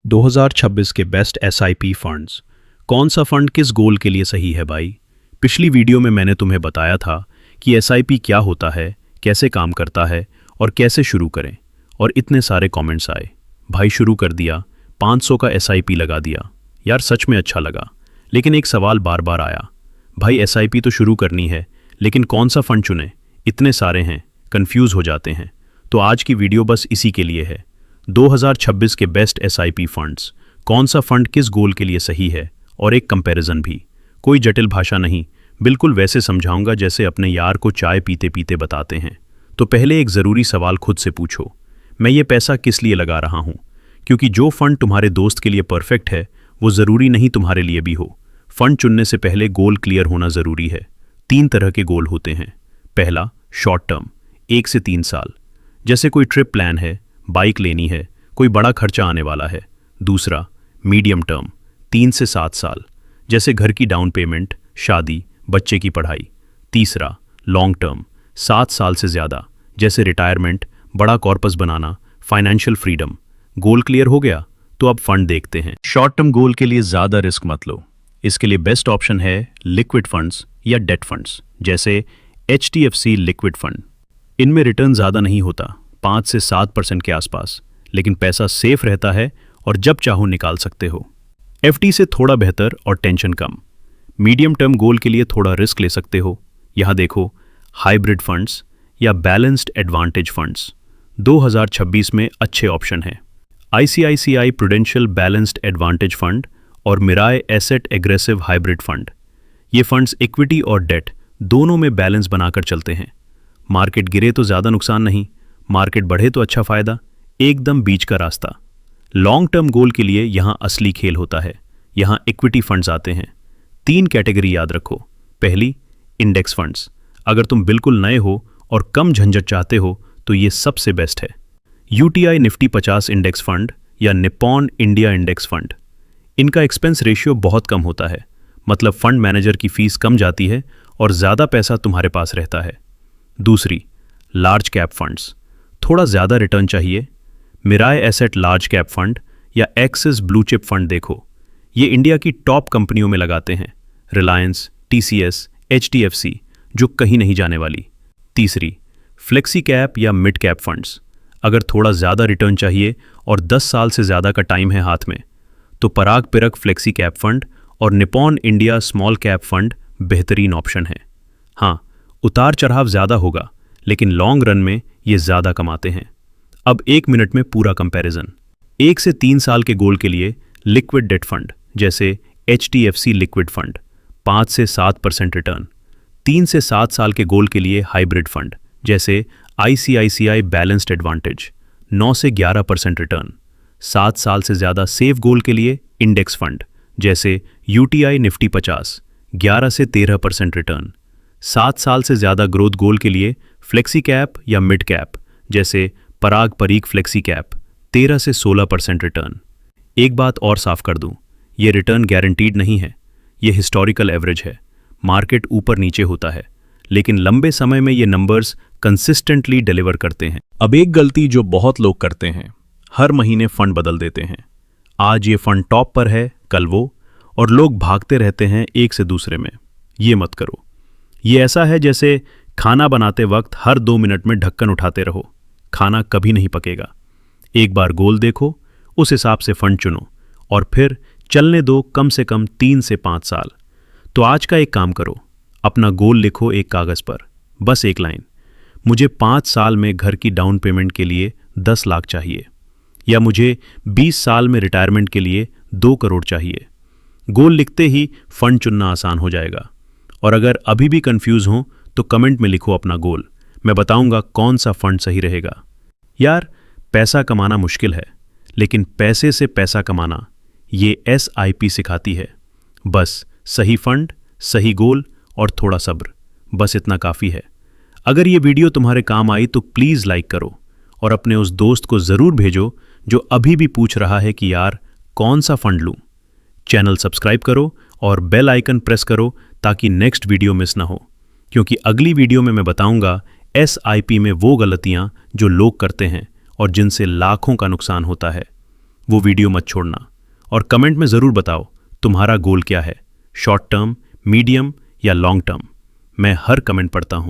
2026 के best SIP funds. कौन सा फंड किस गोल के लिए सही है भाई? पिछली वीडियो में मैंने तुम्हें बताया था कि एसआईपी क्या होता है, कैसे काम करता है और कैसे शुरू करें, और इतने सारे कमेंट्स आए। भाई शुरू कर दिया, 500 का एसआईपी लगा दिया। यार सच में अच्छा लगा, लेकिन एक सवाल बार बार आया, भाई एसआईपी तो शुरू करनी है, लेकिन कौन सा फंड चुने? इतने सारे हैं, कंफ्यूज हो जाते हैं। तो आज की वीडियो बस इसी के लिए है। 2026 के बेस्ट एसआईपी फंड्स, कौन सा फंड किस गोल के लिए सही है, और एक कंपैरिजन भी। कोई जटिल भाषा नहीं, बिल्कुल वैसे समझाऊंगा जैसे अपने यार को चाय पीते पीते बताते हैं। तो पहले एक ज़रूरी सवाल खुद से पूछो, मैं ये पैसा किस लिए लगा रहा हूँ? क्योंकि जो फंड तुम्हारे दोस्त के लिए परफेक्ट है वो ज़रूरी नहीं तुम्हारे लिए भी हो। फंड चुनने से पहले गोल क्लियर होना ज़रूरी है। 3 तरह के गोल होते हैं। पहला, शॉर्ट टर्म, 1 से 3 साल, जैसे कोई ट्रिप प्लान है, बाइक लेनी है, कोई बड़ा खर्चा आने वाला है। दूसरा, मीडियम टर्म, 3 से 7 साल, जैसे घर की डाउन पेमेंट, शादी, बच्चे की पढ़ाई। तीसरा, लॉन्ग टर्म, 7 साल से ज़्यादा, जैसे रिटायरमेंट, बड़ा कॉर्पस बनाना, फाइनेंशियल फ्रीडम। गोल क्लियर हो गया तो अब फंड देखते हैं। शॉर्ट टर्म गोल के लिए ज़्यादा रिस्क मत लो। इसके लिए बेस्ट ऑप्शन है लिक्विड फंड्स या डेट फंड्स, जैसे HDFC लिक्विड फंड। इनमें रिटर्न ज़्यादा नहीं होता, 5 से 7% के आसपास, लेकिन पैसा सेफ रहता है और जब चाहो निकाल सकते हो। FD से थोड़ा बेहतर और टेंशन कम। मीडियम टर्म गोल के लिए थोड़ा रिस्क ले सकते हो। यहाँ देखो, हाइब्रिड फंड्स या बैलेंस्ड एडवांटेज फंड्स 2026 में अच्छे ऑप्शन हैं। ICICI prudential balanced advantage fund और मिराय एसेट एग्रेसिव हाइब्रिड फंड। ये फंड्स इक्विटी और डेट दोनों में बैलेंस बनाकर चलते हैं। मार्केट गिरे तो ज़्यादा नुकसान नहीं, मार्केट बढ़े तो अच्छा फायदा, एकदम बीच का रास्ता। लॉन्ग टर्म गोल के लिए यहाँ असली खेल होता है। यहाँ इक्विटी फंड्स आते हैं। 3 कैटेगरी याद रखो। पहली, इंडेक्स फंड्स। अगर तुम बिल्कुल नए हो और कम झंझट चाहते हो तो ये सबसे बेस्ट है। UTI निफ्टी 50 इंडेक्स फंड या निप्पॉन इंडिया इंडेक्स फंड। इनका एक्सपेंस रेशियो बहुत कम होता है, मतलब फंड मैनेजर की फीस कम जाती है और ज़्यादा पैसा तुम्हारे पास रहता है। दूसरी, लार्ज कैप फंड्स। थोड़ा ज़्यादा रिटर्न चाहिए। मिराय एसेट लार्ज कैप फंड या एक्सिस ब्लू चिप फंड देखो, ये इंडिया की टॉप कंपनियों में लगाते हैं, रिलायंस, TCS, HDFC, जो कहीं नहीं जाने वाली। तीसरी, फ्लेक्सी कैप या मिड कैप फंड्स। अगर थोड़ा ज़्यादा रिटर्न चाहिए और 10 साल से ज़्यादा का टाइम है हाथ में, तो पराग पिरक फ्लेक्सी कैप फंड और Nippon India small cap fund बेहतरीन ऑप्शन है। हाँ, उतार चढ़ाव ज़्यादा होगा, लेकिन लॉन्ग रन में ये ज़्यादा कमाते हैं। अब 1 मिनट में पूरा कंपैरिजन। 1 से 3 साल के गोल के लिए लिक्विड डेट फंड, जैसे HDFC लिक्विड फंड, 5 से 7% रिटर्न। 3 से 7 साल के गोल के लिए हाइब्रिड फंड, जैसे ICICI बैलेंस्ड एडवांटेज, 9 से 11% रिटर्न। 7 साल से ज़्यादा सेफ गोल के लिए इंडेक्स फंड, जैसे UTI निफ्टी 50, 11 से 13% रिटर्न। 7 साल से ज़्यादा ग्रोथ गोल के लिए फ्लेक्सी कैप या मिड कैप, जैसे पराग परीक फ्लेक्सी कैप, 13 से 16% रिटर्न। एक बात और साफ कर दूं, ये रिटर्न गारंटीड नहीं है, ये हिस्टोरिकल एवरेज है। मार्केट ऊपर नीचे होता है, लेकिन लंबे समय में ये नंबर्स कंसिस्टेंटली डिलीवर करते हैं। अब एक गलती जो बहुत लोग करते हैं, हर महीने फंड बदल देते हैं। आज ये फंड टॉप पर है, कल वो, और लोग भागते रहते हैं एक से दूसरे में। ये मत करो। ये ऐसा है जैसे खाना बनाते वक्त हर 2 मिनट में ढक्कन उठाते रहो, खाना कभी नहीं पकेगा। एक बार गोल देखो, उस हिसाब से फंड चुनो और फिर चलने दो कम से कम 3 से 5 साल। तो आज का एक काम करो, अपना गोल लिखो एक कागज़ पर, बस एक लाइन, मुझे 5 साल में घर की डाउन पेमेंट के लिए 10 लाख चाहिए, या मुझे 20 साल में रिटायरमेंट के लिए 2 करोड़ चाहिए। गोल लिखते ही फंड चुनना आसान हो जाएगा। और अगर अभी भी कंफ्यूज हो तो कमेंट में लिखो अपना गोल, मैं बताऊंगा कौन सा फंड सही रहेगा। यार पैसा कमाना मुश्किल है, लेकिन पैसे से पैसा कमाना ये SIP सिखाती है। बस सही फंड, सही गोल और थोड़ा सब्र, बस इतना काफ़ी है। अगर ये वीडियो तुम्हारे काम आई तो प्लीज़ लाइक करो और अपने उस दोस्त को ज़रूर भेजो जो अभी भी पूछ रहा है कि यार कौन सा फंड लूँ। चैनल सब्सक्राइब करो और बेल आइकन प्रेस करो ताकि नेक्स्ट वीडियो मिस ना हो, क्योंकि अगली वीडियो में मैं बताऊंगा SIP में वो गलतियां जो लोग करते हैं और जिनसे लाखों का नुकसान होता है। वो वीडियो मत छोड़ना और कमेंट में ज़रूर बताओ तुम्हारा गोल क्या है, शॉर्ट टर्म, मीडियम या लॉन्ग टर्म। मैं हर कमेंट पढ़ता हूँ।